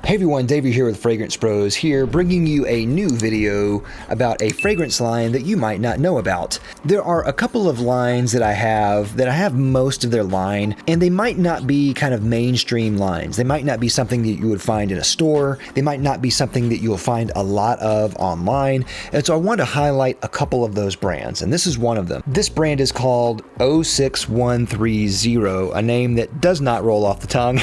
Hey everyone, Davey here with Fragrance Bros here, bringing you a new video about a fragrance line that you might not know about. There are a couple of lines that I have most of their line, and they might not be kind of mainstream lines. They might not be something that you would find in a store. They might not be something that you'll find a lot of online. And so I want to highlight a couple of those brands, and this is one of them. This brand is called 06130, a name that does not roll off the tongue.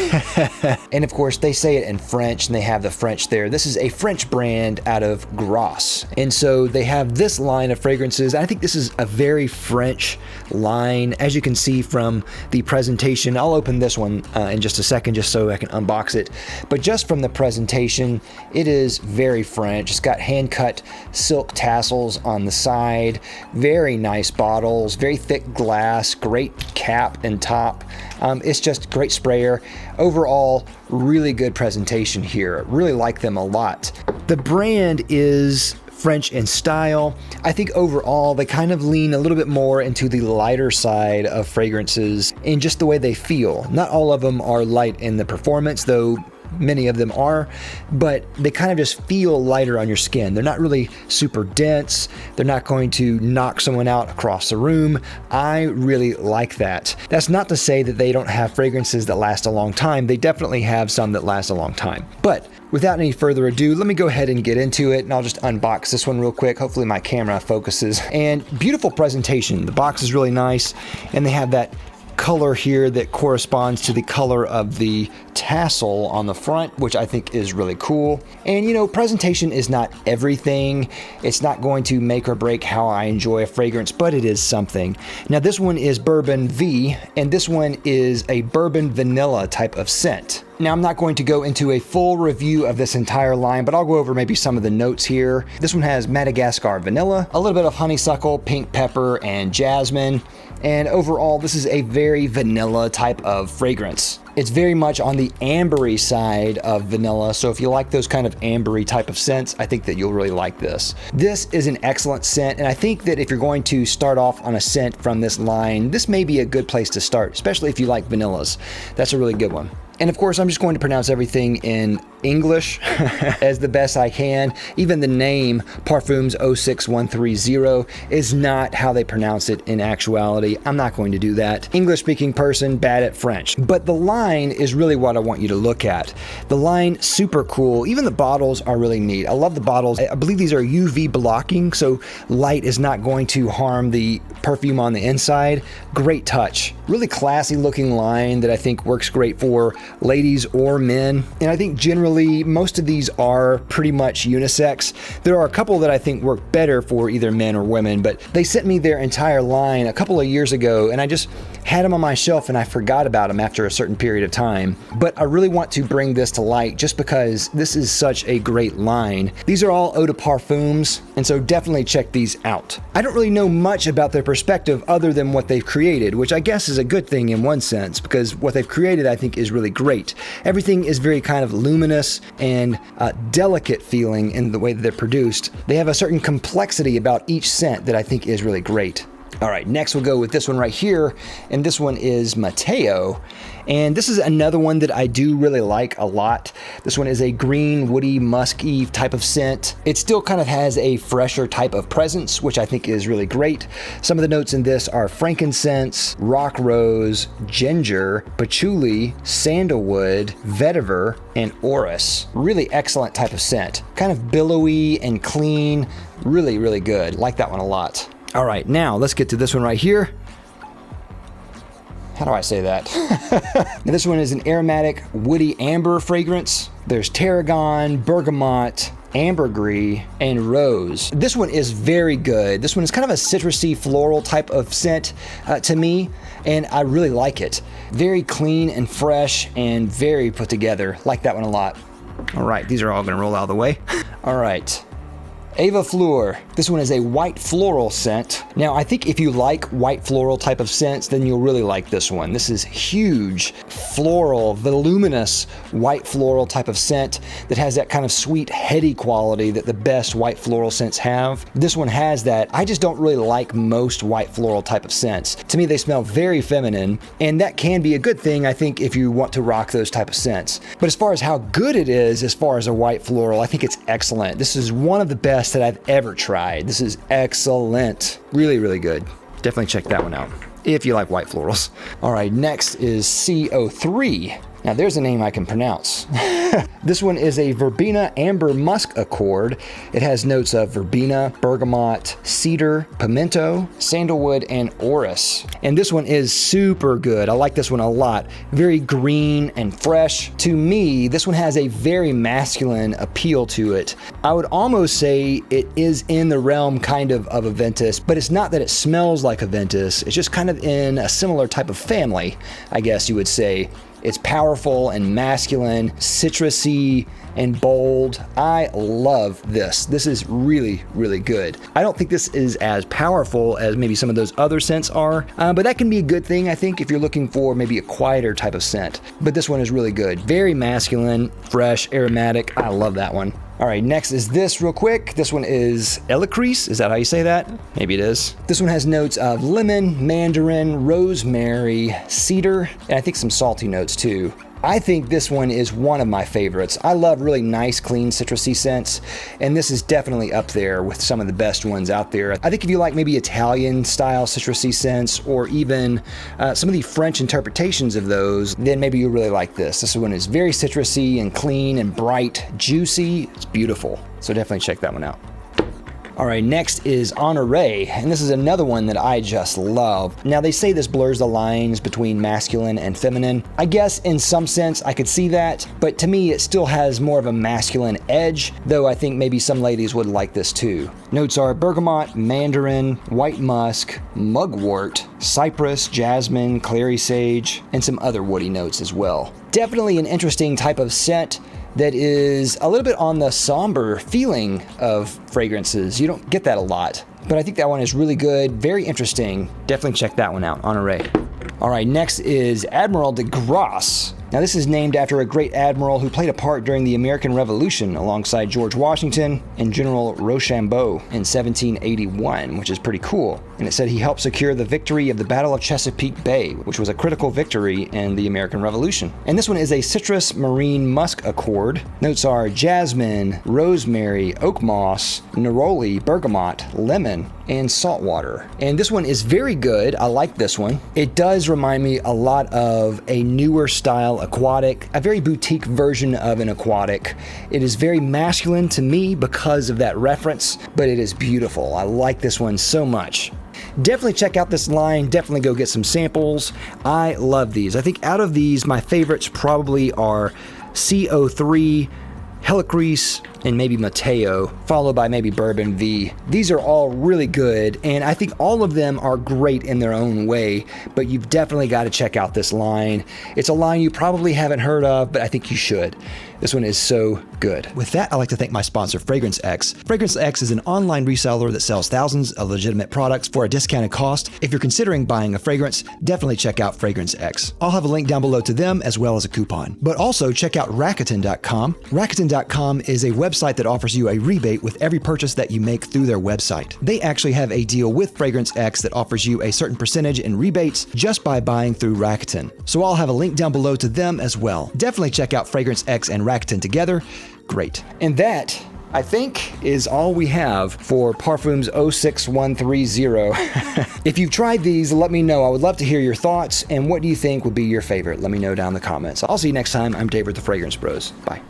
And of course, they say it in French, and they have the French there. This is a French brand out of Grasse. And so they have this line of fragrances. I think this is a very French line, as you can see from the presentation. I'll open this one in just a second, just so I can unbox it. But just from the presentation, it is very French. It's got hand-cut silk tassels on the side, very nice bottles, very thick glass, great cap and top. It's just great sprayer. Overall, really good presentation here. Really like them a lot. The brand is French in style. I think overall they kind of lean a little bit more into the lighter side of fragrances in just the way they feel. Not all of them are light in the performance, though many of them are, but they kind of just feel lighter on your skin. They're not really super dense. They're not going to knock someone out across the room. I really like that. That's not to say that they don't have fragrances that last a long time. They definitely have some that last a long time. But without any further ado, let me go ahead and get into it, and I'll just unbox this one real quick. Hopefully my camera focuses. And beautiful presentation. The box is really nice, and they have that color here that corresponds to the color of the tassel on the front, which I think is really cool. And you know, presentation is not everything. It's not going to make or break how I enjoy a fragrance, but it is something. Now this one is Bourbon V, and this one is a bourbon vanilla type of scent. Now I'm not going to go into a full review of this entire line, but I'll go over maybe some of the notes here. This one has Madagascar vanilla, a little bit of honeysuckle, pink pepper, and jasmine. And overall, this is a very vanilla type of fragrance. It's very much on the ambery side of vanilla, so if you like those kind of ambery type of scents, I think that you'll really like this. This is an excellent scent, and I think that if you're going to start off on a scent from this line, this may be a good place to start, especially if you like vanillas. That's a really good one. And of course, I'm just going to pronounce everything in English as the best I can. Even the name, Parfums 06130, is not how they pronounce it in actuality. I'm not going to do that. English-speaking person, bad at French. But the line is really what I want you to look at. The line, super cool. Even the bottles are really neat. I love the bottles. I believe these are UV blocking, so light is not going to harm the perfume on the inside. Great touch. Really classy looking line that I think works great for ladies or men. And I think generally most of these are pretty much unisex. There are a couple that I think work better for either men or women, but they sent me their entire line a couple of years ago, and I just had them on my shelf and I forgot about them after a certain period of time. But I really want to bring this to light just because this is such a great line. These are all eau de parfums, and so definitely check these out. I don't really know much about their perspective other than what they've created, which I guess is a good thing in one sense, because what they've created I think is really great. Everything is very kind of luminous and delicate feeling in the way that they're produced. They have a certain complexity about each scent that I think is really great. All right, next we'll go with this one right here, and this one is Mateo. And this is another one that I do really like a lot. This one is a green, woody, musky type of scent. It still kind of has a fresher type of presence, which I think is really great. Some of the notes in this are frankincense, rock rose, ginger, patchouli, sandalwood, vetiver, and orris. Really excellent type of scent. Kind of billowy and clean. Really, really good. Like that one a lot. All right, now let's get to this one right here. How do I say that? Now this one is an aromatic, woody amber fragrance. There's tarragon, bergamot, ambergris, and rose. This one is very good. This one is kind of a citrusy, floral type of scent to me, and I really like it. Very clean and fresh and very put together. Like that one a lot. All right, these are all gonna roll out of the way. All right. Ava Fleur. This one is a white floral scent. Now, I think if you like white floral type of scents, then you'll really like this one. This is huge, floral, voluminous white floral type of scent that has that kind of sweet, heady quality that the best white floral scents have. This one has that. I just don't really like most white floral type of scents. To me, they smell very feminine, and that can be a good thing, I think, if you want to rock those type of scents. But as far as how good it is, as far as a white floral, I think it's excellent. This is one of the best that I've ever tried. This is excellent. Really, really good. Definitely check that one out if you like white florals. All right, next is CO3. Now there's a name I can pronounce. This one is a verbena amber musk accord. It has notes of verbena, bergamot, cedar, pimento, sandalwood, and orris. And this one is super good. I like this one a lot. Very green and fresh. To me, this one has a very masculine appeal to it. I would almost say it is in the realm kind of a Ventus, but it's not that it smells like a Ventus. It's just kind of in a similar type of family, I guess you would say. It's powerful and masculine, citrusy and bold. I love this. This is really, really good. I don't think this is as powerful as maybe some of those other scents are, but that can be a good thing, I think, if you're looking for maybe a quieter type of scent. But this one is really good. Very masculine, fresh, aromatic. I love that one. All right, next is this real quick. This one is Elicrease. Is that how you say that? Maybe it is. This one has notes of lemon, mandarin, rosemary, cedar, and I think some salty notes too. I think this one is one of my favorites. I love really nice, clean, citrusy scents, and this is definitely up there with some of the best ones out there. I think if you like maybe Italian-style citrusy scents, or even some of the French interpretations of those, then maybe you'll really like this. This one is very citrusy and clean and bright, juicy. It's beautiful. So definitely check that one out. All right, next is Honore, and this is another one that I just love. Now, they say this blurs the lines between masculine and feminine. I guess in some sense I could see that, but to me it still has more of a masculine edge, though I think maybe some ladies would like this too. Notes are bergamot, mandarin, white musk, mugwort, cypress, jasmine, clary sage, and some other woody notes as well. Definitely an interesting type of scent that is a little bit on the somber feeling of fragrances. You don't get that a lot, but I think that one is really good, very interesting. Definitely check that one out, Honore. All right, next is Admiral de Grasse. Now, this is named after a great admiral who played a part during the American Revolution alongside George Washington and General Rochambeau in 1781, which is pretty cool. And it said he helped secure the victory of the Battle of Chesapeake Bay, which was a critical victory in the American Revolution. And this one is a citrus marine musk accord. Notes are jasmine, rosemary, oak moss, neroli, bergamot, lemon, and saltwater. And this one is very good. I like this one. It does remind me a lot of a newer style aquatic, a very boutique version of an aquatic. It is very masculine to me because of that reference, but it is beautiful. I like this one so much. Definitely check out this line. Definitely go get some samples. I love these. I think out of these, my favorites probably are CO3, Elicrease, and maybe Mateo, followed by maybe Bourbon V. These are all really good, and I think all of them are great in their own way, but you've definitely got to check out this line. It's a line you probably haven't heard of, but I think you should. This one is so good. With that, I'd like to thank my sponsor, Fragrance X. Fragrance X is an online reseller that sells thousands of legitimate products for a discounted cost. If you're considering buying a fragrance, definitely check out Fragrance X. I'll have a link down below to them as well as a coupon. But also check out Rakuten.com. Rakuten.com is a website that offers you a rebate with every purchase that you make through their website. They actually have a deal with Fragrance X that offers you a certain percentage in rebates just by buying through Rakuten. So I'll have a link down below to them as well. Definitely check out Fragrance X and Rakuten together. Great. And that, I think, is all we have for Parfums 06130. If you've tried these, let me know. I would love to hear your thoughts, and what do you think would be your favorite? Let me know down in the comments. I'll see you next time. I'm Dave with the Fragrance Bros. Bye.